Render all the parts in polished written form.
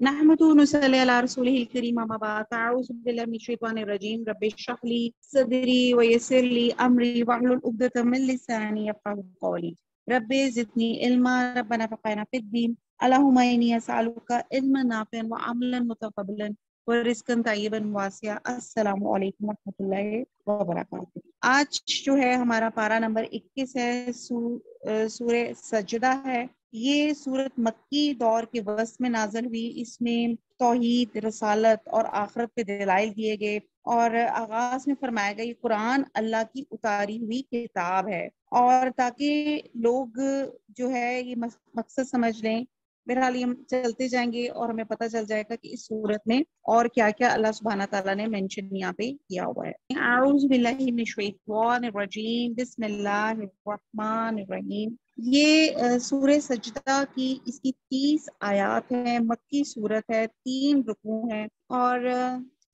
نحمدہ ونصلی علی رسولہ الکریم اما بعد اعوذ باللہ من الشیطان الرجیم رب اشرح لی صدری ویسر لی امری واحلل عقدۃ من لسانی یفقهوا قولی رب زدنی علما ربنا فقہنا فی الدین اللہم انی اسألک علما نافعا وعملا متقبلا ورزقا طیبا واسعا۔ السلام علیکم ورحمۃ اللہ وبرکاتہ۔ آج جو ہے ہمارا پارہ نمبر 21 ہے، سورہ سجدہ ہے۔ یہ سورت مکی دور کے وسط میں نازل ہوئی۔ اس میں توحید، رسالت اور آخرت پہ دلائل دیے گئے، اور آغاز میں فرمایا گیا یہ قرآن اللہ کی اتاری ہوئی کتاب ہے، اور تاکہ لوگ جو ہے یہ مقصد سمجھ لیں۔ بہرحال یہ ہم چلتے جائیں گے اور ہمیں پتہ چل جائے گا کہ اس صورت میں اور کیا کیا اللہ سبحانہ تعالیٰ نے مینشن یہاں پہ کیا ہوا ہے۔ اعوذ باللہ من الشیطان الرجیم، بسم اللہ الرحمن الرحیم۔ یہ سورہ سجدہ کی اس کی 30 آیات ہیں، مکی صورت ہے، 3 رکوع ہیں، اور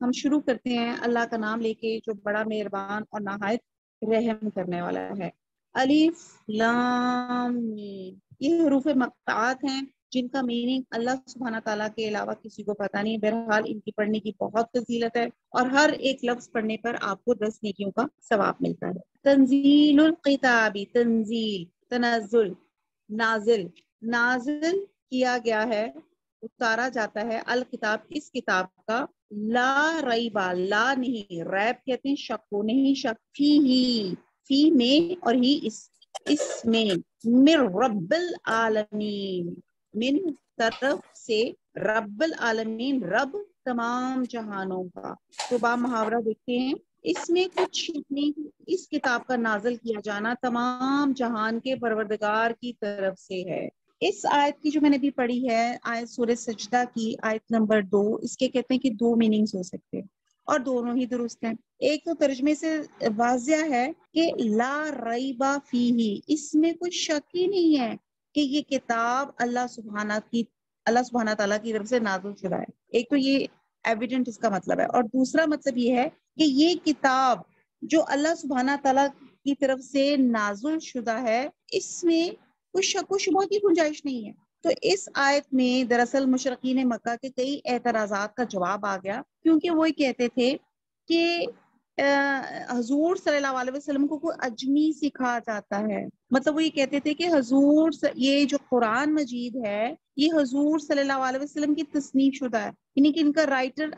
ہم شروع کرتے ہیں اللہ کا نام لے کے جو بڑا مہربان اور نہایت رحم کرنے والا ہے۔ الف لام میم، یہ حروف مقطعات ہیں جن کا میننگ اللہ سبحانہ تعالیٰ کے علاوہ کسی کو پتہ نہیں۔ بہرحال ان کی پڑھنے کی بہت فضیلت ہے، اور ہر ایک لفظ پڑھنے پر آپ کو 10 نیکیوں کا ثواب ملتا ہے۔ تنزیل الکتاب، تنزیل تنزل، نازل نازل کیا گیا ہے، اتارا جاتا ہے، الکتاب اس کتاب کا، لا ریبا، لا نہیں، ریب کہتے ہیں شک کو، نہیں شک، فی میں، اور ہی اس میں، من رب العالمین، من طرف سے، رب العالمین رب تمام جہانوں کا۔ تو با محاورہ دیکھتے ہیں، اس میں کچھ نہیں، اس کتاب کا نازل کیا جانا تمام جہان کے پروردگار کی طرف سے ہے۔ اس آیت کی جو میں نے بھی پڑھی ہے، آیت سورہ سجدہ کی آیت نمبر 2، اس کے کہتے ہیں کہ 2 میننگز ہو سکتے ہیں، اور دونوں ہی درست ہیں۔ ایک تو ترجمے سے واضح ہے کہ لا ریبا فیہ، اس میں کوئی شک ہی نہیں ہے کہ یہ کتاب اللہ سبحانہ تعالیٰ کی طرف سے نازل شدہ ہے۔ ایک تو یہ ایویڈنٹ اس کا مطلب ہے، اور دوسرا مطلب یہ ہے کہ یہ کتاب جو اللہ سبحانہ تعالیٰ کی طرف سے نازل شدہ ہے، اس میں کوئی شک و شبہ کی گنجائش نہیں ہے۔ تو اس آیت میں دراصل مشرکین مکہ کے کئی اعتراضات کا جواب آ گیا، کیونکہ وہ کہتے تھے کہ حضور صلی اللہ علیہ وسلم کو کوئی اجمی سکھا جاتا ہے۔ مطلب وہ یہ کہتے تھے کہ حضور یہ جو قرآن مجید ہے یہ حضور صلی اللہ علیہ وسلم کی تصنیف شدہ ہے، یعنی کہ ان کا رائٹر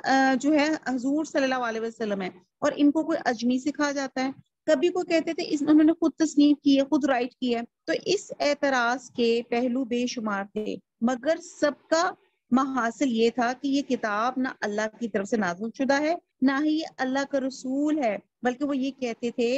جو ہے حضور صلی اللہ علیہ وسلم ہے، اور ان کو کوئی اجمی سکھا جاتا ہے۔ کبھی کو کہتے تھے انہوں نے خود تصنیف کی ہے، خود رائٹ کی ہے۔ تو اس اعتراض کے پہلو بے شمار تھے، مگر سب کا محاصل یہ تھا کہ یہ کتاب نہ اللہ کی طرف سے نازل شدہ ہے، نہ ہی یہ اللہ کا رسول ہے، بلکہ وہ یہ کہتے تھے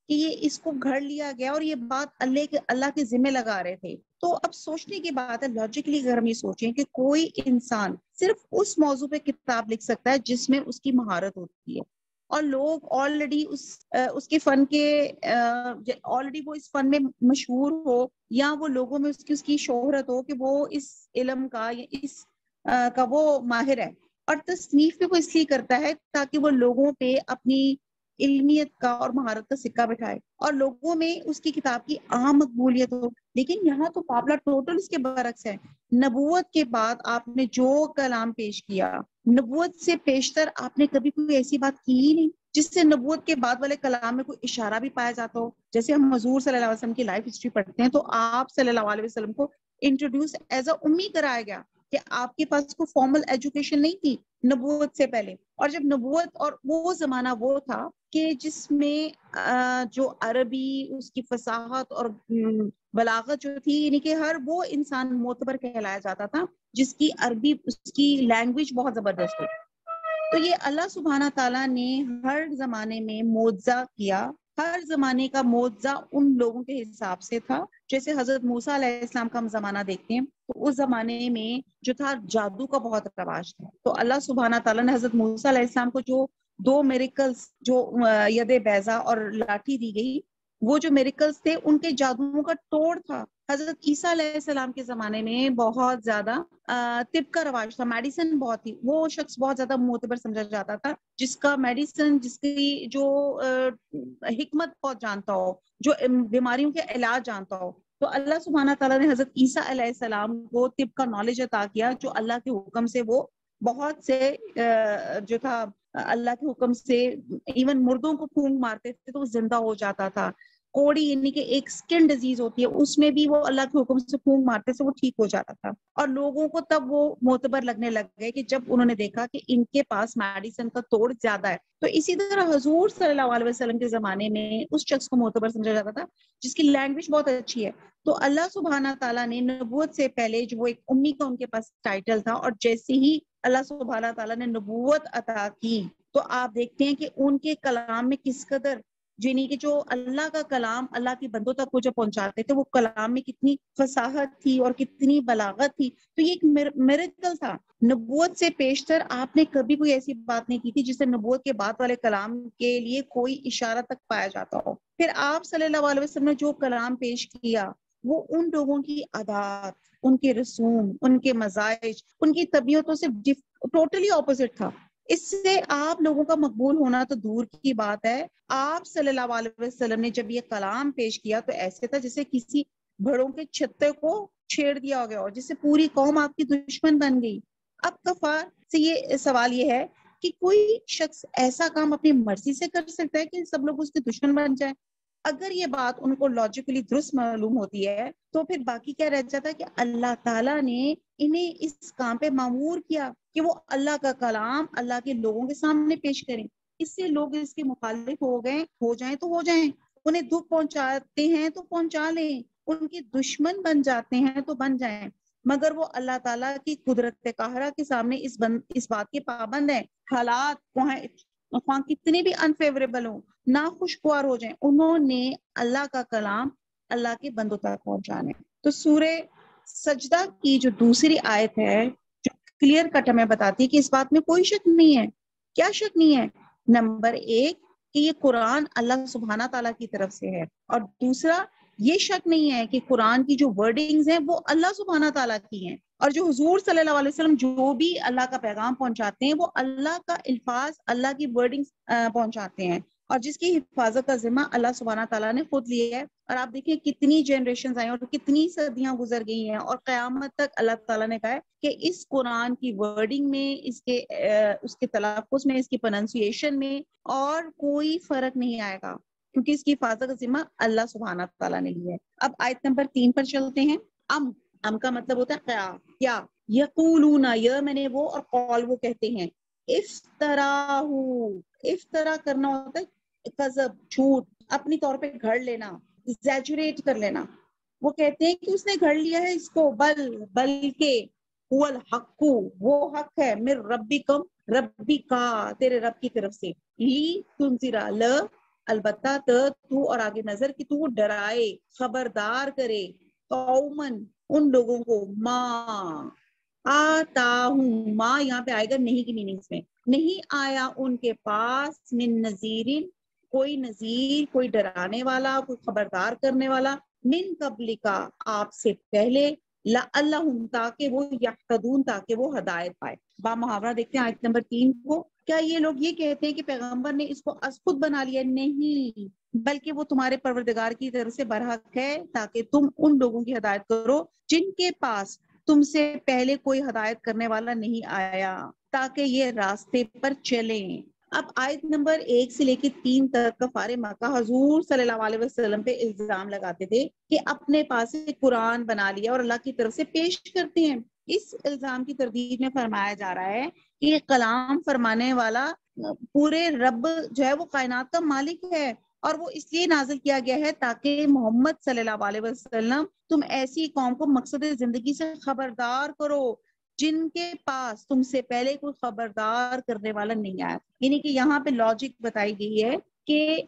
کہ یہ اس کو گھڑ لیا گیا، اور یہ بات اللہ کے ذمہ لگا رہے تھے۔ تو اب سوچنے کی بات ہے، لاجیکلی اگر ہم یہ سوچیں کہ کوئی انسان صرف اس موضوع پہ کتاب لکھ سکتا ہے جس میں اس کی مہارت ہوتی ہے، اور لوگ آلریڈی اس کے فن کے آلریڈی وہ اس فن میں مشہور ہو، یا وہ لوگوں میں اس کی شہرت ہو کہ وہ اس علم کا یا اس کا وہ ماہر ہے، اور تصنیف بھی وہ اس لیے کرتا ہے تاکہ وہ لوگوں پہ اپنی علمیت کا اور مہارت کا سکہ بٹھائے، اور لوگوں میں اس کی کتاب کی عام مقبولیت ہو۔ لیکن یہاں تو معاملہ ٹوٹل اس کے برعکس ہے۔ نبوت کے بعد آپ نے جو کلام پیش کیا، نبوت سے پیشتر آپ نے کبھی کوئی ایسی بات کی ہی نہیں جس سے نبوت کے بعد والے کلام میں کوئی اشارہ بھی پایا جاتا ہو۔ جیسے ہم حضور صلی اللہ علیہ وسلم کی لائف ہسٹری پڑھتے ہیں تو آپ صلی اللہ علیہ وسلم کو انٹروڈیوس ایز اے امی کرایا گیا، کہ آپ کے پاس کوئی فارمل ایجوکیشن نہیں تھی نبوت سے پہلے۔ اور جب نبوت، اور وہ زمانہ وہ تھا کہ جس میں جو عربی، اس کی فصاحت اور بلاغت جو تھی، یعنی کہ ہر وہ انسان معتبر کہلایا جاتا تھا جس کی عربی، اس کی لینگویج بہت زبردست ہو۔ تو یہ اللہ سبحانہ تعالیٰ نے ہر زمانے میں معجزہ کیا، ہر زمانے کا معجزہ ان لوگوں کے حساب سے تھا۔ جیسے حضرت موسیٰ علیہ السلام کا ہم زمانہ دیکھتے ہیں تو اس زمانے میں جو تھا جادو کا بہت رواج تھا، تو اللہ سبحانہ تعالیٰ نے حضرت موسیٰ علیہ السلام کو جو 2 میریکلز، جو ید بیضا اور لاٹھی دی گئی، وہ جو میریکلز تھے ان کے جادوؤں کا توڑ تھا۔ حضرت عیسیٰ علیہ السلام کے زمانے میں بہت زیادہ طب کا رواج تھا، میڈیسن بہت تھی، وہ شخص بہت زیادہ معتبر سمجھا جاتا تھا جس کا میڈیسن، جس کی جو حکمت بہت جانتا ہو، جو بیماریوں کے علاج جانتا ہو۔ تو اللہ سبحانہ تعالیٰ نے حضرت عیسیٰ علیہ السلام کو طب کا نالج عطا کیا، جو اللہ کے حکم سے وہ بہت سے جو تھا اللہ کے حکم سے ایون مردوں کو پھونک مارتے تھے تو وہ زندہ ہو جاتا تھا. کوڑی یعنی کہ ایک سکن ڈیزیز ہوتی ہے، اس میں بھی وہ اللہ کے حکم سے پھونک مارتے سے وہ ٹھیک ہو جاتا تھا. اور لوگوں کو تب وہ معتبر لگنے لگ گئے کہ جب انہوں نے دیکھا کہ ان کے پاس میڈیسن کا توڑ زیادہ ہے. تو اسی طرح حضور صلی اللہ علیہ وسلم کے زمانے میں اس شخص کو معتبر سمجھا جاتا تھا جس کی لینگویج بہت اچھی ہے. تو اللہ سبحانہ تعالیٰ نے نبوت سے پہلے جو وہ ایک امی کا ان کے پاس ٹائٹل تھا، اور جیسے ہی اللہ سبحانہ تعالیٰ نے نبوت عطا کی تو آپ دیکھتے ہیں کہ ان کے کلام میں کس قدر یعنی کہ جو اللہ کا کلام اللہ کی بندوں تک وہ جب پہنچاتے تھے وہ کلام میں کتنی فصاحت تھی اور کتنی بلاغت تھی. تو یہ ایک میریکل تھا. نبوت سے پیشتر آپ نے کبھی کوئی ایسی بات نہیں کی تھی جسے نبوت کے بعد والے کلام کے لیے کوئی اشارہ تک پایا جاتا ہو. پھر آپ صلی اللہ علیہ وسلم نے جو کلام پیش کیا وہ ان لوگوں کی عادات، ان کے رسوم، ان کے مزاج، ان کی طبیعتوں سے ٹوٹلی اپوزٹ تھا. اس سے آپ لوگوں کا مقبول ہونا تو دور کی بات ہے. آپ صلی اللہ علیہ وسلم نے جب یہ کلام پیش کیا تو ایسے تھا جیسے کسی بھڑوں کے چھتے کو چھیڑ دیا گیا اور جس سے پوری قوم آپ کی دشمن بن گئی. اب کفار سے یہ سوال یہ ہے کہ کوئی شخص ایسا کام اپنی مرضی سے کر سکتا ہے کہ سب لوگ اس کے دشمن بن جائیں؟ اگر یہ بات ان کو لاجیکلی درست معلوم ہوتی ہے تو پھر باقی کیا رہ جاتا ہے کہ اللہ تعالیٰ نے انہیں اس کام پہ مامور کیا کہ وہ اللہ کا کلام اللہ کے لوگوں کے سامنے پیش کریں. اس سے لوگ اس کے مخالف ہو جائیں تو ہو جائیں، انہیں دکھ پہنچاتے ہیں تو پہنچا لیں، ان کے دشمن بن جاتے ہیں تو بن جائیں، مگر وہ اللہ تعالیٰ کی قدرت قاہرہ کے سامنے اس بات کے پابند ہیں. حالات خواہ کتنے بھی انفیوریبل ہوں، ناخوشگوار ہو جائیں، انہوں نے اللہ کا کلام اللہ کے بندوں تک پہنچانے. تو سورہ سجدہ کی جو دوسری آیت ہے جو کلیئر کٹ ہمیں بتاتی ہے کہ اس بات میں کوئی شک نہیں ہے. کیا شک نہیں ہے؟ نمبر ایک کہ یہ قرآن اللہ سبحانہ تعالیٰ کی طرف سے ہے، اور دوسرا یہ شک نہیں ہے کہ قرآن کی جو ورڈنگز ہیں وہ اللہ سبحانہ تعالیٰ کی ہیں، اور جو حضور صلی اللہ علیہ وسلم جو بھی اللہ کا پیغام پہنچاتے ہیں وہ اللہ کا الفاظ، اللہ کی ورڈنگز پہنچاتے ہیں، اور جس کی حفاظت کا ذمہ اللہ سبحانہ تعالیٰ نے خود لیا ہے. اور آپ دیکھیں کتنی جنریشنز آئی اور کتنی صدیاں گزر گئی ہیں، اور قیامت تک اللہ تعالیٰ نے کہا ہے کہ اس قرآن کی ورڈنگ میں، اس کے تلفظ میں، اس کی پروننسیشن میں اور کوئی فرق نہیں آئے گا، کیونکہ اس کی حفاظت کا ذمہ اللہ سبحانہ تعالیٰ نے لیا ہے. اب آیت نمبر 3 پر چلتے ہیں. ام کا مطلب ہوتا ہے کیا. یقولون، یہ میں نے وہ، اور قول وہ کہتے ہیں. افطرا کرنا ہوتا ہے کذب، جھوٹ، اپنی طور پہ گھڑ لینا، ایگزیجریٹ کر لینا. وہ کہتے ہیں کہ اس نے گھڑ لیا ہے اس کو، بلکہ هو الحق، وہ حق ہے، من ربکم، ربی کا، تیرے رب کی طرف سے، لی تنذرا، البتہ تو اور آگے نظر کہ تو ڈرائے، خبردار کرے، قومن، ان لوگوں کو، ماں آتاہم، ماں یہاں پہ آئے گا نہیں کی میننگز میں، نہیں آیا ان کے پاس، من نذیرن، کوئی نذیر، کوئی ڈرانے والا، کوئی خبردار کرنے والا، من قبل کا، آپ سے پہلے، لعلہم، تاکہ وہ یہتدون، تاکہ وہ ہدایت پائے. با محاورہ دیکھتے ہیں آیت نمبر 3 کو. کیا یہ لوگ یہ کہتے ہیں کہ پیغمبر نے اس کو از خود بنا لیا؟ نہیں، بلکہ وہ تمہارے پروردگار کی طرف سے برحق ہے تاکہ تم ان لوگوں کی ہدایت کرو جن کے پاس تم سے پہلے کوئی ہدایت کرنے والا نہیں آیا، تاکہ یہ راستے پر چلیں. اب آیت نمبر 1 سے لے کے 3 تک کفار مکہ حضور صلی اللہ علیہ وسلم پہ الزام لگاتے تھے کہ اپنے پاس قرآن بنا لیا اور اللہ کی طرف سے پیش کرتے ہیں. اس الزام کی تردید میں فرمایا جا رہا ہے کہ یہ کلام فرمانے والا پورے رب جو ہے وہ کائنات کا مالک ہے، اور وہ اس لیے نازل کیا گیا ہے تاکہ محمد صلی اللہ علیہ وسلم تم ایسی قوم کو مقصد زندگی سے خبردار کرو جن کے پاس تم سے پہلے کوئی خبردار کرنے والا نہیں آیا. یعنی کہ یہاں پہ لاجک بتائی گئی ہے کہ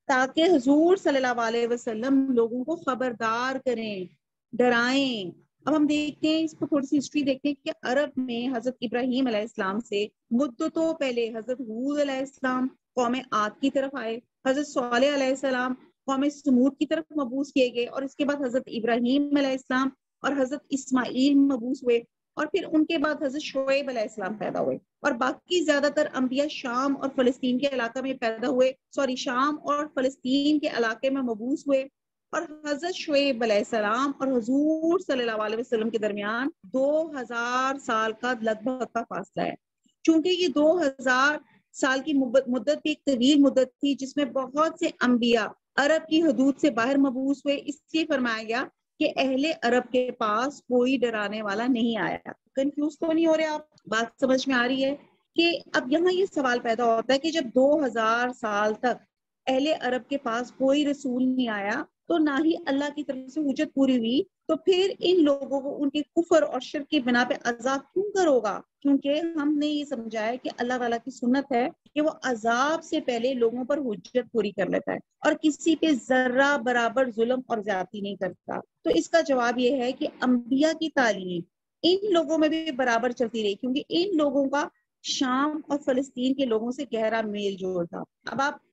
تاکہ حضور صلی اللہ علیہ وسلم لوگوں کو خبردار کریں، ڈرائیں. اب ہم دیکھتے ہیں اس کو تھوڑی سی ہسٹری دیکھتے ہیں کہ عرب میں حضرت ابراہیم علیہ السلام سے مدتوں پہلے حضرت ہود علیہ السلام قوم عاد کی طرف آئے، حضرت صالح علیہ السلام قوم سمود کی طرف مبعوث کیے گئے، اور اس کے بعد حضرت ابراہیم علیہ السلام اور حضرت اسماعیل مبعوث ہوئے، اور پھر ان کے بعد حضرت شعیب علیہ السلام پیدا ہوئے، اور باقی زیادہ تر انبیاء شام اور فلسطین کے علاقے میں پیدا ہوئے، شام اور فلسطین کے علاقے میں مبعوث ہوئے. اور حضرت شعیب علیہ السلام اور حضور صلی اللہ علیہ وسلم کے درمیان 2000 سال کا لگ بھگ کا فاصلہ ہے. چونکہ یہ 2000 سال کی مدت بھی ایک طویل مدت تھی جس میں بہت سے انبیاء عرب کی حدود سے باہر مبعوث ہوئے، اس لیے فرمایا گیا کہ اہل عرب کے پاس کوئی ڈرانے والا نہیں آیا. کنفیوز تو نہیں ہو رہے آپ؟ بات سمجھ میں آ رہی ہے کہ اب یہاں یہ سوال پیدا ہوتا ہے کہ جب 2000 سال تک اہل عرب کے پاس کوئی رسول نہیں آیا تو نہ ہی اللہ کی طرف سے حجت پوری ہوئی، تو پھر ان لوگوں کو ان کے کفر اور شرک کی بنا پہ عذاب کیوں کروگا؟ کیونکہ ہم نے یہ سمجھا ہے کہ اللہ تعالیٰ کی سنت ہے کہ وہ عذاب سے پہلے لوگوں پر حجت پوری کر لیتا ہے اور کسی پہ ذرہ برابر ظلم اور زیادتی نہیں کرتا. تو اس کا جواب یہ ہے کہ انبیاء کی تعلیم ان لوگوں میں بھی برابر چلتی رہی، کیونکہ ان لوگوں کا شام اور فلسطین کے لوگوں سے گہرا میل جول تھا. اب آپ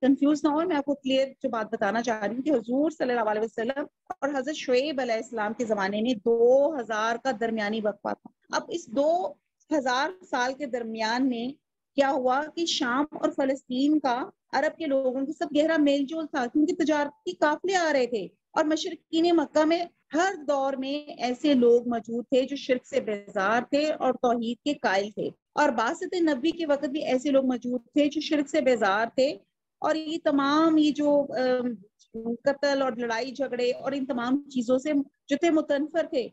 کنفیوز نہ ہو، میں آپ کو کلیئر جو بات بتانا چاہ رہی ہوں کہ حضور صلی اللہ علیہ وسلم اور حضرت شعیب علیہ السلام کے زمانے میں 2000 کا درمیانی وقفہ تھا. اب اس 2000 سال کے درمیان میں کیا ہوا کہ شام اور فلسطین کا عرب کے لوگوں کے سب گہرا میل جول تھا، کیونکہ تجارتی قافلے آ رہے تھے اور مشرقین مکہ میں ہر دور میں ایسے لوگ موجود تھے جو شرک سے بیزار تھے اور توحید کے قائل تھے، اور بعثت نبی کے وقت بھی ایسے لوگ موجود تھے جو شرک سے بیزار تھے اور یہ تمام یہ جو قتل اور لڑائی جھگڑے اور ان تمام چیزوں سے جو تھے متنفر تھے،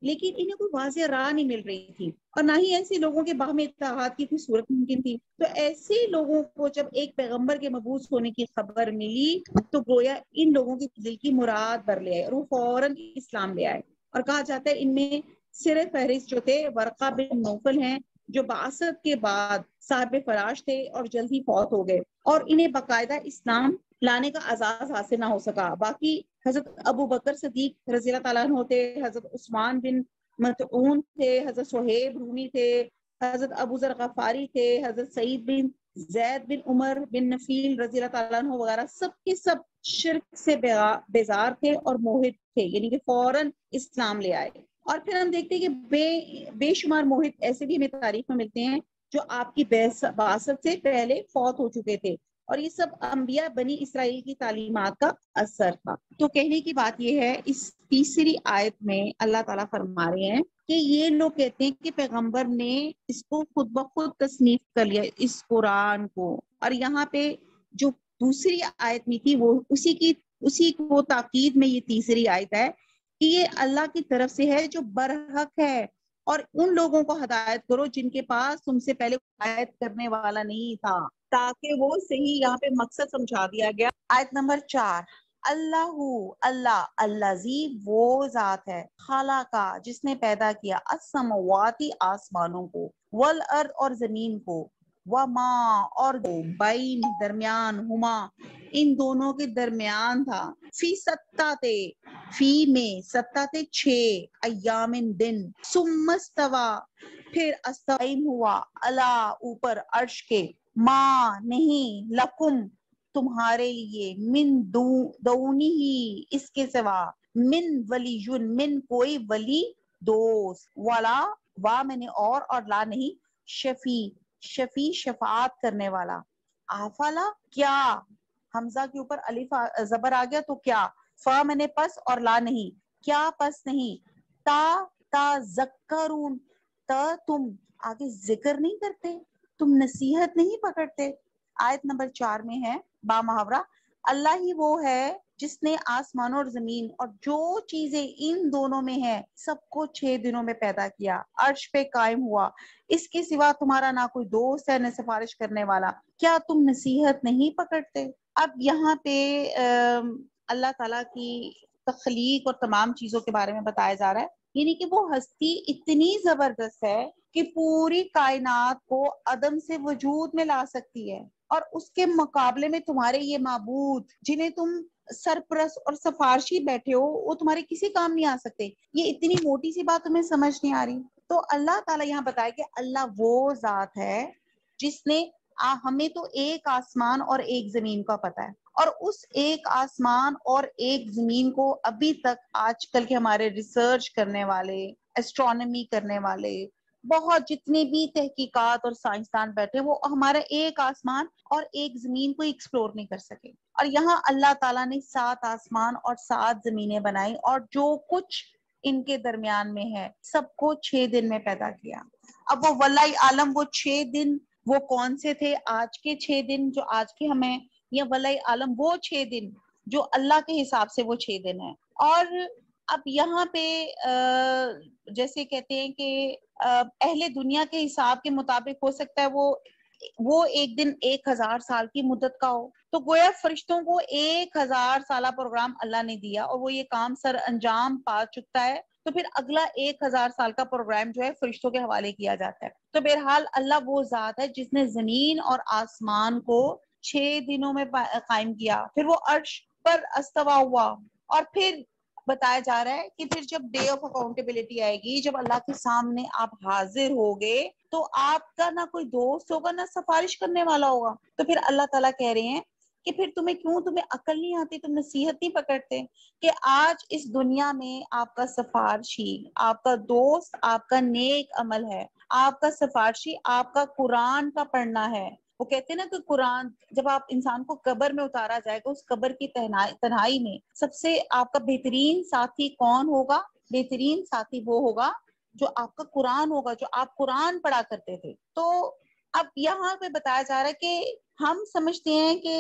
لیکن انہیں کوئی واضح راہ نہیں مل رہی تھی اور نہ ہی ایسے لوگوں کے باہمی اتحاد کی کوئی صورت ممکن تھی. تو ایسے لوگوں کو جب ایک پیغمبر کے مبعوث ہونے کی خبر ملی تو گویا ان لوگوں کے دل کی مراد بھر لے آئے اور وہ فوراً اسلام لے آئے. اور کہا جاتا ہے ان میں سر فہرست جو تھے ورقہ بن نوفل ہیں، جو بعثت کے بعد صاحب فراش تھے اور جلد ہی فوت ہو گئے اور انہیں باقاعدہ اسلام لانے کا اعزاز حاصل نہ ہو سکا. باقی حضرت ابو بکر صدیق رضی اللہ تعالیٰ عنہ تھے، حضرت عثمان بن مطعون تھے، حضرت صہیب رومی تھے، حضرت ابو ذر غفاری تھے، حضرت سعید بن زید بن عمر بن نفیل رضی اللہ تعالیٰ عنہ وغیرہ، سب کے سب شرک سے بیزار تھے اور موحد تھے، یعنی کہ فوراً اسلام لے آئے. اور پھر ہم دیکھتے ہیں کہ بے شمار موحد ایسے بھی ہمیں تاریخ میں ملتے ہیں جو آپ کی بعثت سے پہلے فوت ہو چکے تھے، اور یہ سب انبیاء بنی اسرائیل کی تعلیمات کا اثر تھا. تو کہنے کی بات یہ ہے، اس تیسری آیت میں اللہ تعالیٰ فرما رہے ہیں کہ یہ لوگ کہتے ہیں کہ پیغمبر نے اس کو خود بخود تصنیف کر لیا، اس قرآن کو، اور یہاں پہ جو دوسری آیت میں تھی وہ اسی کو تاکید میں یہ تیسری آیت ہے کہ یہ اللہ کی طرف سے ہے جو برحق ہے، اور ان لوگوں کو ہدایت کرو جن کے پاس تم سے پہلے ہدایت کرنے والا نہیں تھا، تاکہ وہ صحیح. یہاں پہ مقصد سمجھا دیا گیا. آیت نمبر 4، اللہ الذی وہ ذات ہے، خالقہ جس نے پیدا کیا، السماواتی آسمانوں کو، والارض اور زمین کو، وما اور بین درمیان، ہما ان دونوں کے درمیان تھا، فی ستاتے فی میں ستاتے 6 ایام دن، ثم استوی پھر استقیم ہوا، اللہ اوپر عرش کے، ما نہیں، لکم تمہارے لیے، من دونی ہی اس کے سوا، من ولی من کوئی ولی دوست، ولا وا میں نے اور لا نہیں، شفیع شفاعت کرنے والا. آفلا کیا، حمزہ کے اوپر الف زبر آ گیا تو کیا، فا میں نے پس اور لا نہیں، کیا پس نہیں، تا ذکرون تم آگے ذکر نہیں کرتے، تم نصیحت نہیں پکڑتے. آیت نمبر 4 میں ہے با محاورہ، اللہ ہی وہ ہے جس نے آسمانوں اور زمین اور جو چیزیں ان دونوں میں ہیں سب کو 6 دنوں میں پیدا کیا، عرش پہ قائم ہوا، اس کے سوا تمہارا نہ کوئی دوست ہے نہ سفارش کرنے والا، کیا تم نصیحت نہیں پکڑتے. اب یہاں پہ اللہ تعالیٰ کی تخلیق اور تمام چیزوں کے بارے میں بتایا جا رہا ہے، یعنی کہ وہ ہستی اتنی زبردست ہے کہ پوری کائنات کو عدم سے وجود میں لا سکتی ہے، اور اس کے مقابلے میں تمہارے یہ معبود جنہیں تم سرپرست اور سفارشی بیٹھے ہو وہ تمہارے کسی کام نہیں آ سکتے. یہ اتنی موٹی سی بات تمہیں سمجھ نہیں آ رہی. تو اللہ تعالیٰ یہاں بتائے کہ اللہ وہ ذات ہے جس نے ہمیں تو ایک آسمان اور ایک زمین کا پتہ ہے، اور اس ایک آسمان اور ایک زمین کو ابھی تک آج کل کے ہمارے ریسرچ کرنے والے، ایسٹرونومی کرنے والے، بہت جتنے بھی تحقیقات اور سائنسدان بیٹھے وہ ہمارا ایک آسمان اور ایک زمین کو ایکسپلور نہیں کر سکے، اور یہاں اللہ تعالیٰ نے 7 آسمان اور 7 زمینیں بنائی، اور جو کچھ ان کے درمیان میں ہے سب کو 6 دن میں پیدا کیا۔ اب وہ واللہ عالم وہ 6 دن وہ کون سے تھے، آج کے 6 دن جو آج کے ہمیں، یا واللہ عالم وہ 6 دن جو اللہ کے حساب سے وہ 6 دن ہیں۔ اور اب یہاں پہ جیسے کہتے ہیں کہ اہل دنیا کے حساب کے مطابق ہو سکتا ہے وہ ایک دن 1000 سال کی مدت کا ہو، تو گویا فرشتوں کو 1000 سالہ پروگرام اللہ نے دیا اور وہ یہ کام سر انجام پا چکا ہے، تو پھر اگلا 1000 سال کا پروگرام جو ہے فرشتوں کے حوالے کیا جاتا ہے۔ تو بہرحال اللہ وہ ذات ہے جس نے زمین اور آسمان کو 6 دنوں میں قائم کیا، پھر وہ عرش پر استوا ہوا، اور پھر بتایا جا رہا ہے کہ پھر جب ڈے آف اکاؤنٹیبلٹی آئے گی، جب اللہ کے سامنے آپ حاضر ہوگے، تو آپ کا نہ کوئی دوست ہوگا نہ سفارش کرنے والا ہوگا۔ تو پھر اللہ تعالیٰ کہہ رہے ہیں کہ پھر تمہیں عقل نہیں آتی، تم نصیحت نہیں پکڑتے کہ آج اس دنیا میں آپ کا سفارشی، آپ کا دوست، آپ کا نیک عمل ہے، آپ کا سفارشی آپ کا قرآن کا پڑھنا ہے۔ وہ کہتے ہیں نا کہ قرآن جب آپ انسان کو قبر میں اتارا جائے گا، اس قبر کی تنہائی میں سب سے آپ کا بہترین ساتھی کون ہوگا؟ بہترین ساتھی وہ ہوگا جو آپ کا قرآن ہوگا، جو آپ قرآن پڑھا کرتے تھے۔ تو اب یہاں پہ بتایا جا رہا ہے کہ ہم سمجھتے ہیں کہ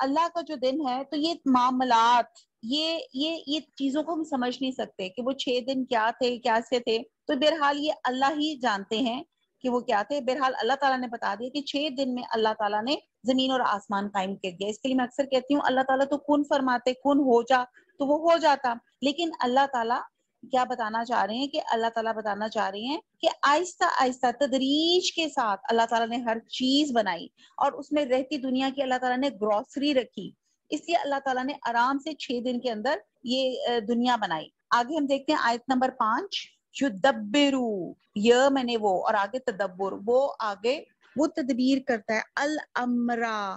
اللہ کا جو دن ہے تو یہ معاملات، یہ چیزوں کو ہم سمجھ نہیں سکتے کہ وہ 6 دن کیا تھے، کیسے تھے، تو بہرحال یہ اللہ ہی جانتے ہیں کہ وہ کیا تھے۔ بہرحال اللہ تعالیٰ نے بتا دیا کہ 6 دن میں اللہ تعالیٰ نے زمین اور آسمان قائم کر دیا۔ اس کے لیے میں اکثر کہتی ہوں اللہ تعالیٰ تو کن فرماتے، کن ہو جا تو وہ ہو جاتا، لیکن اللہ تعالیٰ کیا بتانا چاہ رہے ہیں کہ اللہ تعالیٰ بتانا چاہ رہے ہیں کہ آہستہ آہستہ تدریج کے ساتھ اللہ تعالیٰ نے ہر چیز بنائی، اور اس میں رہتی دنیا کی اللہ تعالیٰ نے گروسری رکھی، اس لیے اللہ تعالیٰ نے آرام سے 6 دن کے اندر یہ دنیا بنائی۔ آگے ہم دیکھتے ہیں آیت نمبر 5، یدبرو، یہ میں نے وہ، اور آگے تدبر، وہ آگے وہ تدبیر کرتا ہے، الامرا،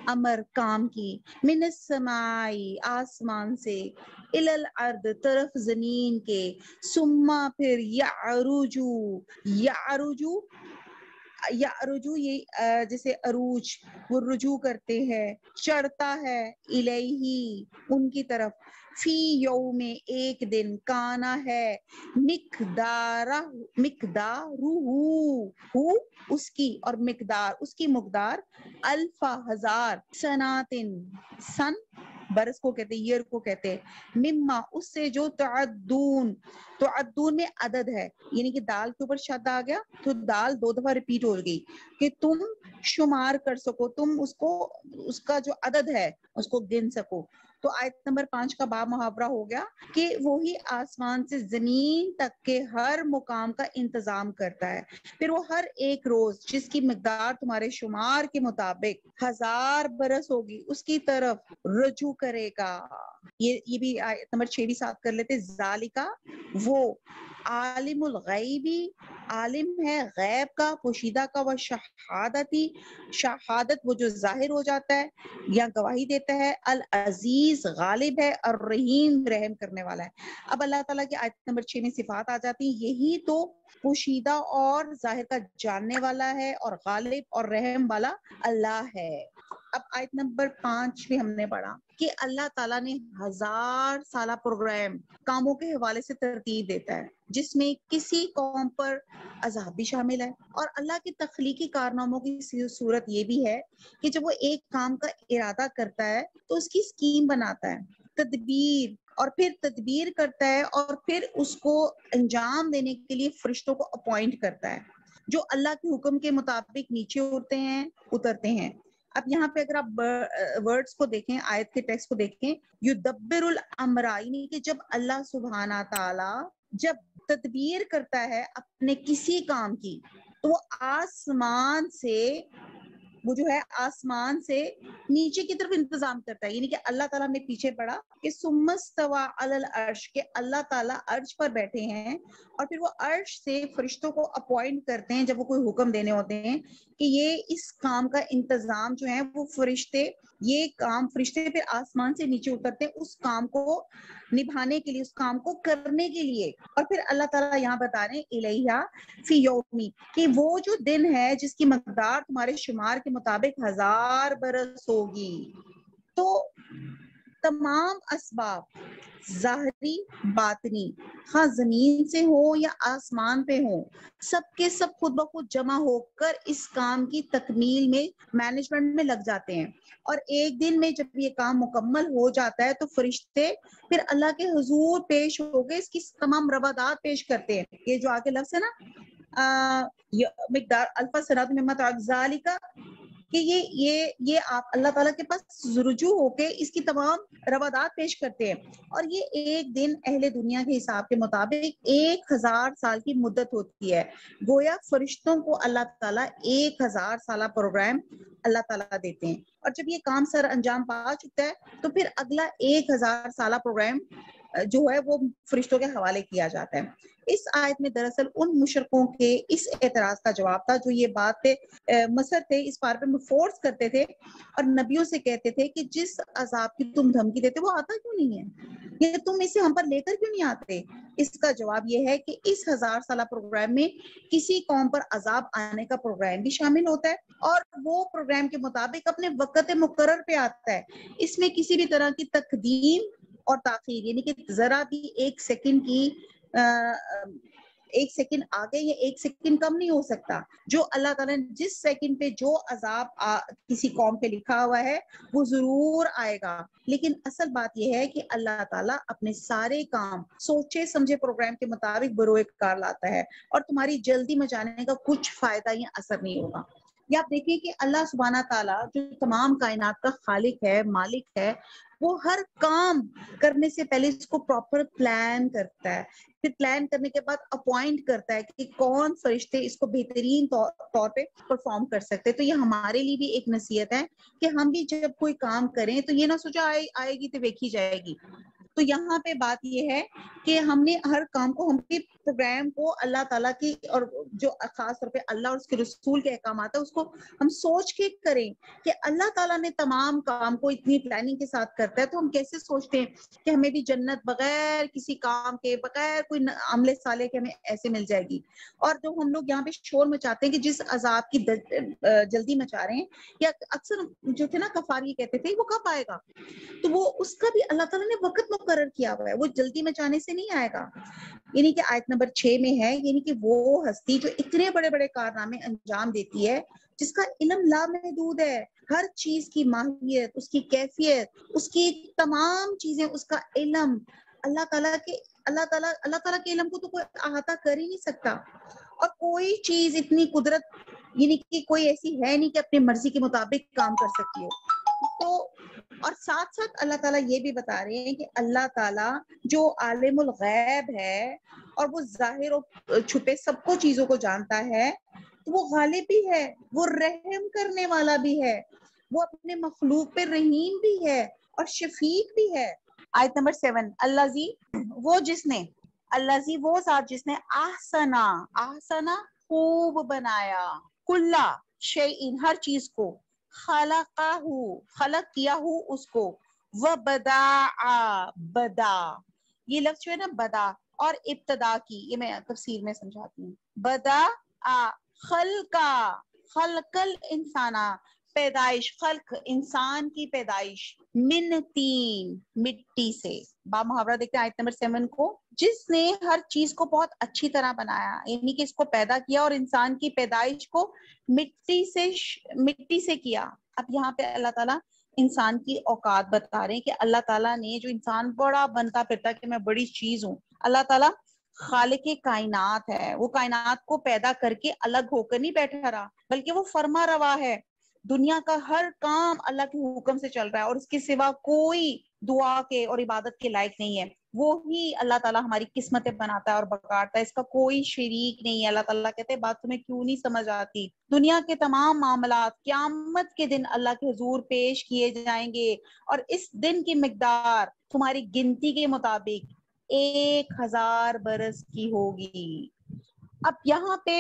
امر کام کی، من السمائی، آسمان سے، الی الارض، طرف زمین کے، ثم پھر یعرجو، یعرجو، یعرجو یہ جیسے عروج، وہ رجوع کرتے ہیں، چڑھتا ہے، الیہ، ان کی طرف، فی یوم، ایک دن، کانا ہے، مقدارہ، ہو اس کی، اور مقدار اس کی مقدار، الفا، ہزار، سناتن، سن برس کو کہتے ہیں، ایئر کو کہتے ہیں، مما اس سے، جو تعدون، تعدون میں عدد ہے، یعنی کہ دال کے اوپر شد آ گیا تو دال 2 دفعہ ریپیٹ ہو گئی کہ تم شمار کر سکو، تم اس کو، اس کا جو عدد ہے اس کو گن سکو۔ تو آیت نمبر 5 کا باب محاورہ ہو گیا کہ وہی آسمان سے زمین تک کے ہر مقام کا انتظام کرتا ہے، پھر وہ ہر ایک روز جس کی مقدار تمہارے شمار کے مطابق 1000 برس ہوگی اس کی طرف رجوع کرے گا۔ یہ بھی آیت نمبر 6 بھی ساتھ کر لیتے، ذالکا، وہ، عالم الغیبی، عالم ہے غیب کا، پوشیدہ کا، وہ شہادتی، شہادت وہ جو ظاہر ہو جاتا ہے یا گواہی دیتا ہے، العزیز غالب ہے، اور رحیم رحم کرنے والا ہے۔ اب اللہ تعالیٰ کی آیت نمبر 6 میں صفات آ جاتی ہیں، یہی تو پوشیدہ اور ظاہر کا جاننے والا ہے، اور غالب اور رحم والا اللہ ہے۔ اب آیت نمبر 5 بھی ہم نے پڑھا کہ اللہ تعالیٰ نے 1000 سالہ پروگرام کاموں کے حوالے سے ترتیب دیتا ہے، جس میں کسی قوم پر عذاب بھی شامل ہے، اور اللہ کی تخلیقی کارناموں کی صورت یہ بھی ہے کہ جب وہ ایک کام کا ارادہ کرتا ہے تو اس کی اسکیم بناتا ہے، تدبیر، اور پھر تدبیر کرتا ہے، اور پھر اس کو انجام دینے کے لیے فرشتوں کو اپوائنٹ کرتا ہے جو اللہ کے حکم کے مطابق نیچے اترتے ہیں۔ اب یہاں پہ اگر آپ ورڈز کو دیکھیں، آیت کے ٹیکسٹ کو دیکھیں، یدبر الامر، یعنی کہ جب اللہ سبحانہ تعالی جب تدبیر کرتا ہے اپنے کسی کام کی، تو وہ آسمان سے وہ جو ہے آسمان سے نیچے کی طرف انتظام کرتا ہے، یعنی کہ اللہ تعالیٰ میں پیچھے پڑا کہ ثم استوى علی العرش، کہ اللہ تعالیٰ عرش پر بیٹھے ہیں، اور پھر وہ عرش سے فرشتوں کو اپوائنٹ کرتے ہیں جب وہ کوئی حکم دینے ہوتے ہیں کہ یہ اس کام کا انتظام جو ہے وہ فرشتے، یہ کام فرشتے پھر آسمان سے نیچے اترتے ہیں اس کام کو نبھانے کے لیے، اس کام کو کرنے کے لیے. اور پھر اللہ تعالیٰ یہاں بتا رہے ہیں الیہا فی یومی، کہ وہ جو دن ہے جس کی مقدار تمہارے شمار کے مطابق 1000 برس ہوگی. تو تمام اسباب ظاہری باطنی، ہاں زمین سے ہو یا آسمان پہ ہو، سب کے سب خود بخود جمع ہو کر اس کام کی تکمیل میں، مینجمنٹ میں لگ جاتے ہیں. اور ایک دن میں جب یہ کام مکمل ہو جاتا ہے تو فرشتے پھر اللہ کے حضور پیش ہو کے اس کی تمام روادات پیش کرتے ہیں. یہ جو آگے لفظ ہے نا مقدار الف سنۃ مما تعدون ذالک، کہ یہ آپ اللہ تعالیٰ کے پاس رجوع ہو کے اس کی تمام روادات پیش کرتے ہیں. اور یہ ایک دن اہل دنیا کے حساب کے مطابق 1000 سال کی مدت ہوتی ہے. گویا فرشتوں کو اللہ تعالیٰ 1000 سالہ پروگرام اللہ تعالیٰ دیتے ہیں، اور جب یہ کام سر انجام پا چکا ہے تو پھر اگلا 1000 سالہ پروگرام جو ہے وہ فرشتوں کے حوالے کیا جاتا ہے. اس آیت میں دراصل ان مشرکوں کے اس اعتراض کا جواب تھا جو یہ بات مصر تھے اس بار پہ فورس کرتے تھے اور نبیوں سے کہتے تھے کہ جس عذاب کی تم دھمکی دیتے وہ آتا کیوں نہیں ہے، یہ تم اسے ہم پر لے کر کیوں نہیں آتے. اس کا جواب یہ ہے کہ اس 1000 سالہ پروگرام میں کسی قوم پر عذاب آنے کا پروگرام بھی شامل ہوتا ہے، اور وہ پروگرام کے مطابق اپنے وقت مقرر پہ آتا ہے. اس میں کسی بھی طرح کی تقدیم اور تاخیر، یعنی کہ ذرا بھی ایک سیکنڈ کی ایک سیکنڈ آگے یا ایک سیکنڈ کم نہیں ہو سکتا. جو اللہ تعالیٰ نے جس سیکنڈ پہ جو عذاب کسی قوم پہ لکھا ہوا ہے وہ ضرور آئے گا. لیکن اصل بات یہ ہے کہ اللہ تعالیٰ اپنے سارے کام سوچے سمجھے پروگرام کے مطابق بروئے کار لاتا ہے، اور تمہاری جلدی مچانے کا کچھ فائدہ یا اثر نہیں ہوگا. یا آپ دیکھیں کہ اللہ سبحانہ تعالیٰ جو تمام کائنات کا خالق ہے، مالک ہے، وہ ہر کام کرنے سے پہلے اس کو پراپر پلان کرتا ہے، پھر پلان کرنے کے بعد اپوائنٹ کرتا ہے کہ کون فرشتے اس کو بہترین طور پہ پرفارم کر سکتے. تو یہ ہمارے لیے بھی ایک نصیحت ہے کہ ہم بھی جب کوئی کام کریں تو یہ نہ سوچا آئے گی تو دیکھی جائے گی. تو یہاں پہ بات یہ ہے کہ ہم نے ہر کام کو، ہم کے پروگرام کو اللہ تعالیٰ کی، اور جو خاص طور پہ اللہ اور اس کے رسول کے احکامات ہے اس کو ہم سوچ کے کریں کہ اللہ تعالیٰ نے تمام کام کو اتنی پلاننگ کے ساتھ کرتا ہے. تو ہم کیسے سوچتے ہیں کہ ہمیں بھی جنت بغیر کسی کام کے، بغیر کوئی عمل صالح کے ہمیں ایسے مل جائے گی. اور جو ہم لوگ یہاں پہ شور مچاتے ہیں کہ جس عذاب کی جلدی مچا رہے ہیں، یا اکثر جو تھے نا کفار یہ کہتے تھے وہ کب آئے گا، تو وہ اس کا بھی اللہ تعالیٰ نے وقت مقرر کیا ہوا ہے، وہ جلدی مچانے سے نہیں آئے گا. یعنی کہ آیت نمبر 6 میں ہے، یعنی کہ وہ ہستی جو اتنے بڑے بڑے کارنامے انجام دیتی ہے، جس کا علم لامحدود ہے، ہر چیز کی ماہیت، اس کی کیفیت، اس کی تمام چیزیں، اس کا علم اللہ تعالیٰ کے علم کو تو کوئی احاطہ کر ہی نہیں سکتا. اور کوئی چیز اتنی قدرت، یعنی کہ کوئی ایسی ہے نہیں کہ اپنی مرضی کے مطابق کام کر سکتی ہو. تو اور ساتھ ساتھ اللہ تعالیٰ یہ بھی بتا رہے ہیں کہ اللہ تعالیٰ جو عالم الغیب ہے اور وہ ظاہر و چھپے سب کو چیزوں کو جانتا ہے، تو وہ غالب بھی ہے، وہ رحم کرنے والا بھی ہے، وہ اپنے مخلوق پہ رحیم بھی ہے اور شفیق بھی ہے. آیت نمبر 7، الذی، وہ جس نے، الذی وہ ذات جس نے احسنا خوب بنایا، کلا شیئن ہر چیز کو، خلق کیا ہو اس کو، بدا یہ لفظ جو ہے نا بدا اور ابتدا کی، یہ میں تفسیر میں سمجھاتی ہوں. بدا خلق الانسانہ، پیدائش، خلق انسان کی پیدائش، من تین مٹی سے. با محاورہ دیکھتے ہیں آیت نمبر 7 کو، جس نے ہر چیز کو بہت اچھی طرح بنایا، یعنی کہ اس کو پیدا کیا اور انسان کی پیدائش کو مٹی سے کیا. اب یہاں پہ اللہ تعالیٰ انسان کی اوقات بتا رہے ہیں کہ اللہ تعالیٰ نے جو انسان بڑا بنتا پھرتا کہ میں بڑی چیز ہوں، اللہ تعالیٰ خالق کائنات ہے، وہ کائنات کو پیدا کر کے الگ ہو کر نہیں بیٹھا رہا، بلکہ وہ فرما روا ہے. دنیا کا ہر کام اللہ کے حکم سے چل رہا ہے اور اس کے سوا کوئی دعا کے اور عبادت کے لائق نہیں ہے، وہی اللہ تعالیٰ ہماری قسمتیں بناتا ہے اور بگاڑتا ہے، اس کا کوئی شریک نہیں ہے۔ اللہ تعالیٰ کہتے ہیں بات تمہیں کیوں نہیں سمجھ آتی، دنیا کے تمام معاملات قیامت کے دن اللہ کے حضور پیش کیے جائیں گے، اور اس دن کی مقدار تمہاری گنتی کے مطابق 1000 برس کی ہوگی۔ اب یہاں پہ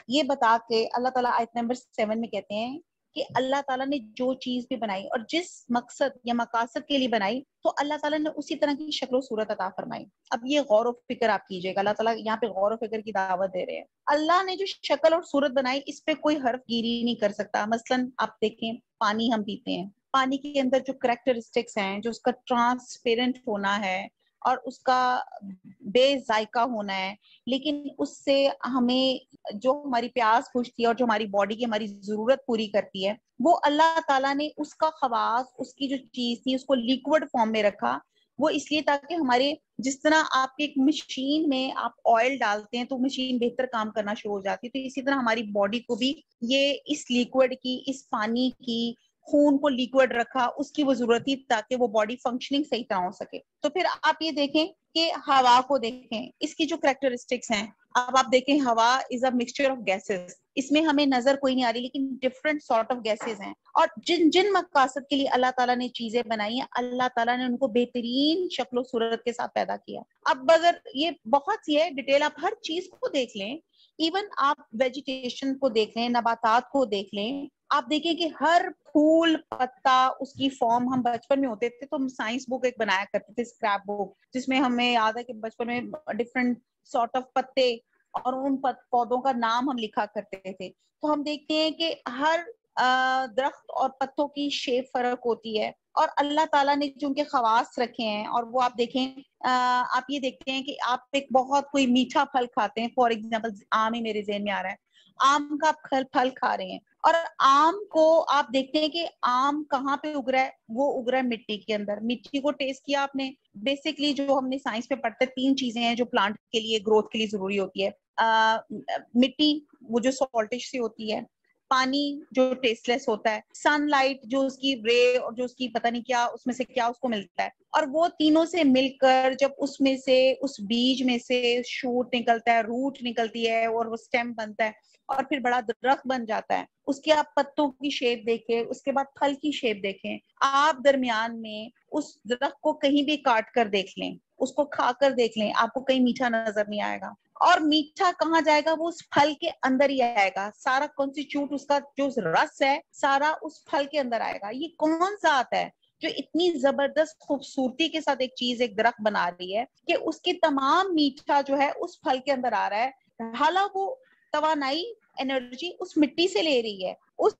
یہ بتا کے اللہ تعالیٰ آیت نمبر 7 میں کہتے ہیں کہ اللہ تعالیٰ نے جو چیز بھی بنائی اور جس مقصد یا مقاصد کے لیے بنائی تو اللہ تعالیٰ نے اسی طرح کی شکل و صورت عطا فرمائی۔ اب یہ غور و فکر آپ کیجئے گا، اللہ تعالیٰ یہاں پہ غور و فکر کی دعوت دے رہے ہیں۔ اللہ نے جو شکل اور صورت بنائی اس پہ کوئی حرف گیری نہیں کر سکتا۔ مثلاً آپ دیکھیں پانی ہم پیتے ہیں، پانی کے اندر جو کریکٹرسٹکس ہیں، جو اس کا ٹرانسپیرنٹ ہونا ہے اور اس کا بے ذائقہ ہونا ہے، لیکن اس سے ہمیں جو ہماری پیاس بجھتی ہے اور جو ہماری باڈی کی ہماری ضرورت پوری کرتی ہے، وہ اللہ تعالیٰ نے اس کا خواص، اس کی جو چیز تھی اس کو لیکوڈ فارم میں رکھا۔ وہ اس لیے تاکہ ہمارے، جس طرح آپ ایک مشین میں آپ آئل ڈالتے ہیں تو مشین بہتر کام کرنا شروع ہو جاتی ہے، تو اسی طرح ہماری باڈی کو بھی یہ اس لیکوڈ کی، اس پانی کی، خون کو لیکوڈ رکھا، اس کی وہ ضرورت تھی تاکہ وہ باڈی فنکشننگ صحیح طرح ہو سکے۔ تو پھر آپ یہ دیکھیں کہ ہوا کو دیکھیں، اس کی جو کریکٹرسٹکس ہیں، اب آپ دیکھیں ہوا از اے مکسچر آف گیسز، اس میں ہمیں نظر کوئی نہیں آ رہی لیکن ڈفرنٹ سارٹ آف گیسز ہیں، اور جن مقاصد کے لیے اللہ تعالیٰ نے چیزیں بنائی ہیں، اللہ تعالیٰ نے ان کو بہترین شکل و صورت کے ساتھ پیدا کیا۔ اب اگر یہ بہت سی ہے ڈیٹیل، آپ ہر چیز کو دیکھ لیں، ایون آپ ویجیٹیشن کو دیکھ لیں، نباتات کو دیکھ لیں، آپ دیکھیں کہ ہر پھول پتا اس کی فارم، ہم بچپن میں ہوتے تھے تو ہم سائنس بک ایک بنایا کرتے تھے، اسکریپ بک، جس میں ہمیں یاد ہے کہ بچپن میں ڈفرنٹ سارٹ آف پتے اور ان پودوں کا نام ہم لکھا کرتے تھے۔ تو ہم دیکھتے ہیں کہ ہر درخت اور پتوں کی شیپ فرق ہوتی ہے، اور اللہ تعالیٰ نے جو ان کے خواص رکھے ہیں، اور وہ آپ دیکھیں، آپ یہ دیکھتے ہیں کہ آپ ایک بہت کوئی میٹھا پھل کھاتے ہیں، فار ایگزامپل آم ہی میرے ذہن میں آ رہا ہے، آم کا آپ پھل کھا رہے ہیں، اور آم کو آپ دیکھتے ہیں کہ آم کہاں پہ اگ رہا ہے، وہ اگ رہا ہے مٹی کے اندر۔ مٹی کو ٹیسٹ کیا آپ نے؟ بیسکلی جو ہم نے سائنس میں پڑھتے 3 چیزیں ہیں جو پلانٹ کے لیے گروتھ کے لیے ضروری ہوتی ہے، مٹی وہ جو سالٹش سی ہوتی ہے، پانی جو ٹیسٹ لیس ہوتا ہے، سن لائٹ جو اس کی رے اور جو اس کی پتہ نہیں کیا اس میں سے کیا اس کو ملتا ہے، اور وہ تینوں سے مل کر جب اس میں سے، اس بیج میں سے شوٹ نکلتا ہے، روٹ نکلتی ہے، اور وہ سٹیم بنتا ہے اور پھر بڑا درخت بن جاتا ہے۔ اس کے آپ پتوں کی شیپ دیکھیں، اس کے بعد پھل کی شیپ دیکھیں، آپ درمیان میں اس درخت کو کہیں بھی کاٹ کر دیکھ لیں، اس کو کھا کر دیکھ لیں، آپ کو کہیں میٹھا نظر نہیں آئے گا۔ اور میٹھا کہاں جائے گا؟ وہ اس پھل کے اندر ہی آئے گا، سارا کانسٹیٹیوٹ اس کا جو رس ہے سارا اس پھل کے اندر آئے گا۔ یہ کون ذات ہے جو اتنی زبردست خوبصورتی کے ساتھ ایک چیز، ایک درخت بنا رہی ہے کہ اس کی تمام میٹھا جو ہے اس پھل کے اندر آ رہا ہے، حالانکہ وہ توانائی، انرجی اس مٹی سے لے رہی ہے، اس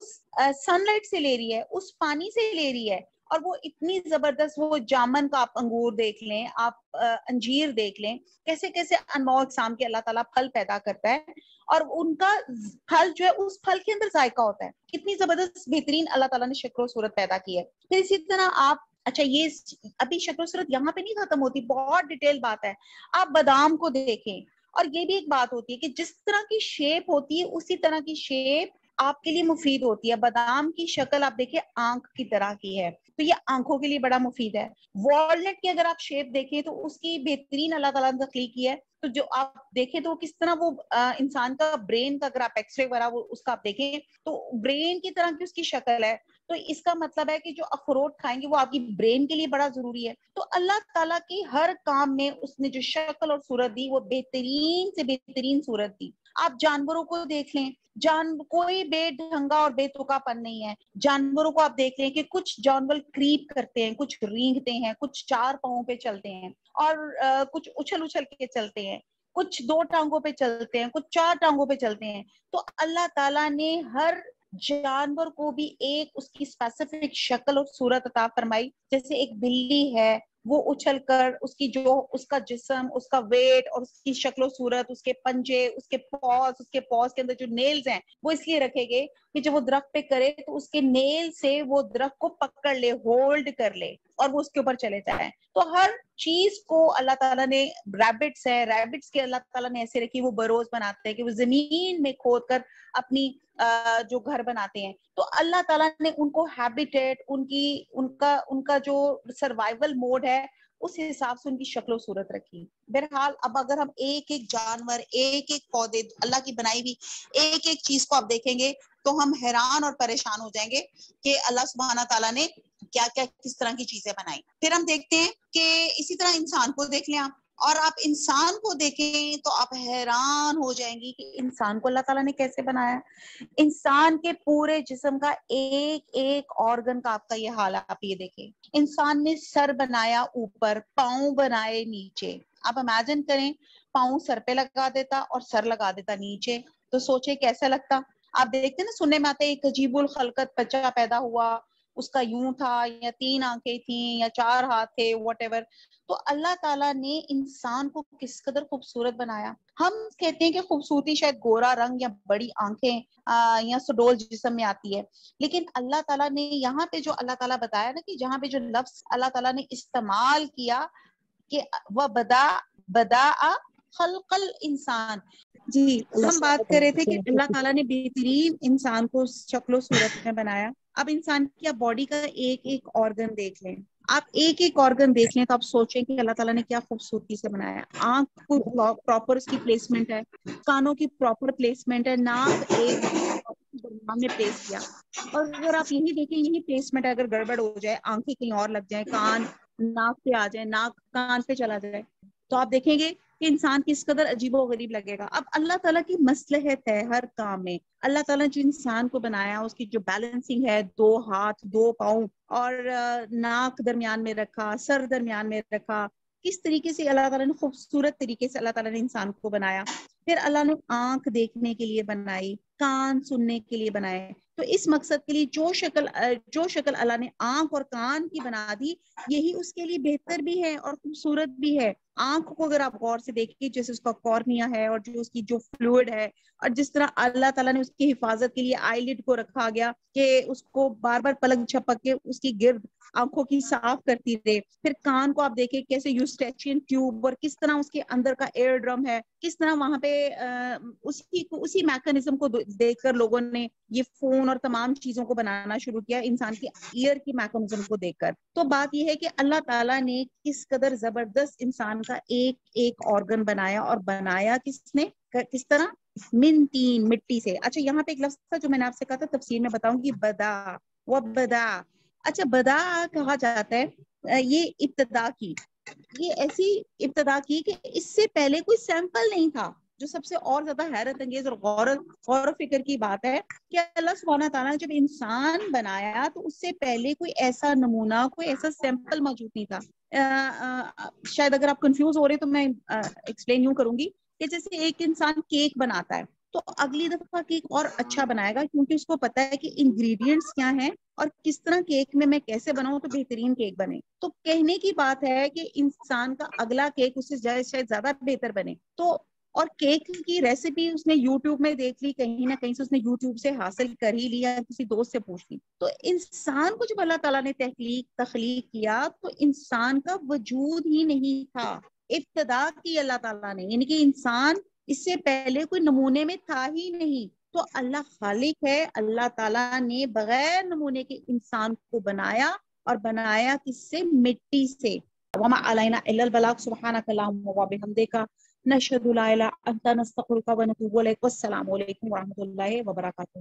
سن لائٹ سے لے رہی ہے، اس پانی سے لے رہی ہے، اور وہ اتنی زبردست، وہ جامن کا آپ انگور دیکھ لیں، آپ انجیر دیکھ لیں، کیسے کیسے انواع اقسام کے اللہ تعالیٰ پھل پیدا کرتا ہے، اور ان کا پھل جو ہے اس پھل کے اندر ذائقہ ہوتا ہے۔ کتنی زبردست بہترین اللہ تعالیٰ نے شکل و صورت پیدا کی ہے۔ پھر اسی طرح آپ، اچھا یہ ابھی شکل و صورت یہاں پہ نہیں ختم ہوتی، بہت ڈیٹیل بات ہے۔ آپ بادام کو دیکھیں، اور یہ بھی ایک بات ہوتی ہے کہ جس طرح کی شیپ ہوتی ہے اسی طرح کی شیپ آپ کے لیے مفید ہوتی ہے۔ بادام کی شکل آپ دیکھیں آنکھ کی طرح کی ہے، تو یہ آنکھوں کے لیے بڑا مفید ہے۔ والنٹ کی اگر آپ شیپ دیکھیں تو اس کی بہترین اللہ تعالیٰ نے تخلیق کی ہے، تو جو آپ دیکھیں تو کس طرح وہ انسان کا برین کا، اگر آپ ایکس رے وغیرہ اس کا آپ دیکھیں تو برین کی طرح کی اس کی شکل ہے، تو اس کا مطلب ہے کہ جو اخروٹ کھائیں گے وہ آپ کی برین کے لیے بڑا ضروری ہے۔ تو اللہ تعالیٰ کی ہر کام میں اس نے جو شکل اور صورت دی وہ بہترین سے بہترین صورت دی۔ آپ جانوروں کو دیکھ لیں، کوئی بے ڈھنگا اور بے تکا پن نہیں ہے۔ جانوروں کو آپ دیکھ لیں کہ کچھ جانور کریپ کرتے ہیں، کچھ رینگتے ہیں، کچھ 4 پاؤں پہ چلتے ہیں، اور کچھ اچھل اچھل کے چلتے ہیں، کچھ 2 ٹانگوں پہ چلتے ہیں، کچھ 4 ٹانگوں پہ چلتے ہیں۔ تو اللہ تعالیٰ نے ہر جانور کو بھی ایک اس کی اسپیسیفک شکل اور صورت عطا فرمائی۔ جیسے ایک بلی ہے، وہ اچھل کر اس کی جو اس کا جسم، اس کا ویٹ اور اس کی شکل و صورت، اس کے پنجے، اس کے پاز کے اندر جو نیلز ہیں وہ اس لیے رکھے گئے کہ جب وہ درخت پہ کرے تو اس کے نیل سے وہ درخت کو پکڑ لے، ہولڈ کر لے اور وہ اس کے اوپر چلے جائیں. تو ہر چیز کو اللہ تعالیٰ نے، ریبٹس کے اللہ تعالیٰ نے ایسے رکھی، وہ بروز بناتے ہیں کہ وہ زمین میں کھود کر اپنی جو گھر بناتے ہیں. تو اللہ تعالیٰ نے ان کو ہیبیٹیٹ، ان کا جو سروائیول موڈ ہے اس حساب سے ان کی شکل و صورت رکھی. بہرحال اب اگر ہم ایک ایک جانور، ایک ایک پودے، اللہ کی بنائی ہوئی ایک ایک چیز کو آپ دیکھیں گے تو ہم حیران اور پریشان ہو جائیں گے کہ اللہ سبحانہ تعالیٰ نے کیا کیا کس طرح کی چیزیں بنائی. پھر ہم دیکھتے ہیں کہ اسی طرح انسان کو دیکھ لیں آپ، اور آپ انسان کو دیکھیں تو آپ حیران ہو جائیں گی کہ انسان کو اللہ تعالیٰ نے کیسے بنایا. انسان کے پورے جسم کا ایک ایک آرگن کا آپ کا یہ حال ہے. آپ یہ دیکھیں، انسان نے سر بنایا اوپر، پاؤں بنائے نیچے. آپ امیجن کریں پاؤں سر پہ لگا دیتا اور سر لگا دیتا نیچے، تو سوچے کیسا لگتا. آپ دیکھتے نا، سننے میں آتے ایک عجیب الخلقت بچہ پیدا ہوا، اس کا یوں تھا، یا 3 آنکھیں تھیں یا 4 ہاتھ تھے، واٹ ایور. تو اللہ تعالیٰ نے انسان کو کس قدر خوبصورت بنایا. ہم کہتے ہیں کہ خوبصورتی شاید گورا رنگ یا بڑی آنکھیں یا سڈول جسم میں آتی ہے، لیکن اللہ تعالیٰ نے یہاں پہ جو اللہ تعالیٰ بتایا نا، کہ جہاں پہ جو لفظ اللہ تعالیٰ نے استعمال کیا کہ وَبَدَأَ خَلْقَ الْإِنسان. جی، ہم بات کر رہے تھے کہ اللہ تعالیٰ نے بہترین انسان کو شکل و صورت میں بنایا. اب انسان کی آپ باڈی کا ایک ایک آرگن دیکھ لیں، آپ ایک ایک آرگن دیکھ لیں تو آپ سوچیں کہ اللہ تعالیٰ نے کیا خوبصورتی سے بنایا. آنکھ کو پراپر اس کی پلیسمنٹ ہے، کانوں کی پراپر پلیسمنٹ ہے، ناک ایک درمیان میں پلیس کیا. اور اگر آپ یہی دیکھیں، یہی پلیسمنٹ اگر گڑبڑ ہو جائے، آنکھیں کہیں اور لگ جائیں، کان ناک پہ آ جائے، ناک کان پہ چلا جائے، تو آپ دیکھیں گے کہ انسان کس قدر عجیب و غریب لگے گا. اب اللہ تعالیٰ کی مصلحت ہے ہر کام میں. اللہ تعالیٰ جو انسان کو بنایا، اس کی جو بیلنسنگ ہے، 2 ہاتھ 2 پاؤں اور ناک درمیان میں رکھا، سر درمیان میں رکھا، کس طریقے سے اللہ تعالیٰ نے خوبصورت طریقے سے اللہ تعالیٰ نے انسان کو بنایا. پھر اللہ نے آنکھ دیکھنے کے لیے بنائی، کان سننے کے لیے بنائے. تو اس مقصد کے لیے جو شکل اللہ نے آنکھ اور کان کی بنا دی، یہی اس کے لیے بہتر بھی ہے اور خوبصورت بھی ہے. آنکھ کو اگر آپ غور سے دیکھیں، جیسے اس کا کارنیا ہے اور جو اس کی جو فلوئڈ ہے، اور جس طرح اللہ تعالیٰ نے اس کی حفاظت کے لیے آئی لڈ کو رکھا گیا کہ اس کو بار بار پلک جھپک کے اس کی گرد آنکھوں کی صاف کرتی رہے. پھر کان کو آپ دیکھیں کیسے یوسٹیچین ٹیوب، اور کس طرح اس کے اندر کا ایئر ڈرم ہے، کس طرح وہاں پہ اسی میکانزم کو دیکھ کر لوگوں نے یہ فون اور تمام چیزوں کو بنانا شروع کیا انسان کی ایئر کی میکانزم کو دیکھ کر. تو بات یہ ہے کہ اللہ تعالیٰ نے کس قدر زبردست انسان کا ایک ایک آرگن بنایا، اور بنایا کس طرح؟ من تین، مٹی سے. اچھا، یہاں پہ ایک لفظ تھا جو میں نے آپ سے کہا تھا، تفسیر میں بتاؤں گی، بدا و بدا. اچھا، بدا کہا جاتا ہے یہ ابتدا کی، یہ ایسی ابتدا کی کہ اس سے پہلے کوئی سیمپل نہیں تھا. جو سب سے اور زیادہ حیرت انگیز اور غور و فکر کی بات ہے کہ اللہ سبحانہ تعالیٰ نے جب انسان بنایا تو اس سے پہلے کوئی ایسا نمونہ، کوئی ایسا سیمپل موجود نہیں تھا. شاید اگر آپ کنفیوز ہو رہے تو میں ایکسپلین یوں کروں گی کہ جیسے ایک انسان کیک بناتا ہے تو اگلی دفعہ کیک اور اچھا بنائے گا، کیونکہ اس کو پتا ہے کہ انگریڈینٹس کیا ہیں اور کس طرح کیک میں کیسے بناؤں تو بہترین کیک بنے. تو کہنے کی بات ہے کہ انسان کا اگلا کیک اس سے شاید زیادہ بہتر بنے. تو اور کیک کی ریسیپی اس نے یوٹیوب میں دیکھ لی، کہیں نہ کہیں سے اس نے یوٹیوب سے حاصل کر ہی لیا، کسی دوست سے پوچھ لی. تو انسان کو جب اللہ تعالیٰ نے تخلیق کیا تو انسان کا وجود ہی نہیں تھا، ابتدا کی اللہ تعالیٰ نے، یعنی کہ انسان اس سے پہلے کوئی نمونے میں تھا ہی نہیں. تو اللہ خالق ہے، اللہ تعالیٰ نے بغیر نمونے کے انسان کو بنایا، اور بنایا کس سے؟ مٹی سے. وما علینا الا البلاغ. سبحانک اللہم وبحمدک، نشہد لا الہ الا انت، نستغفرک ونتوب الیک. والسلام علیکم ورحمۃ اللہ وبرکاتہ.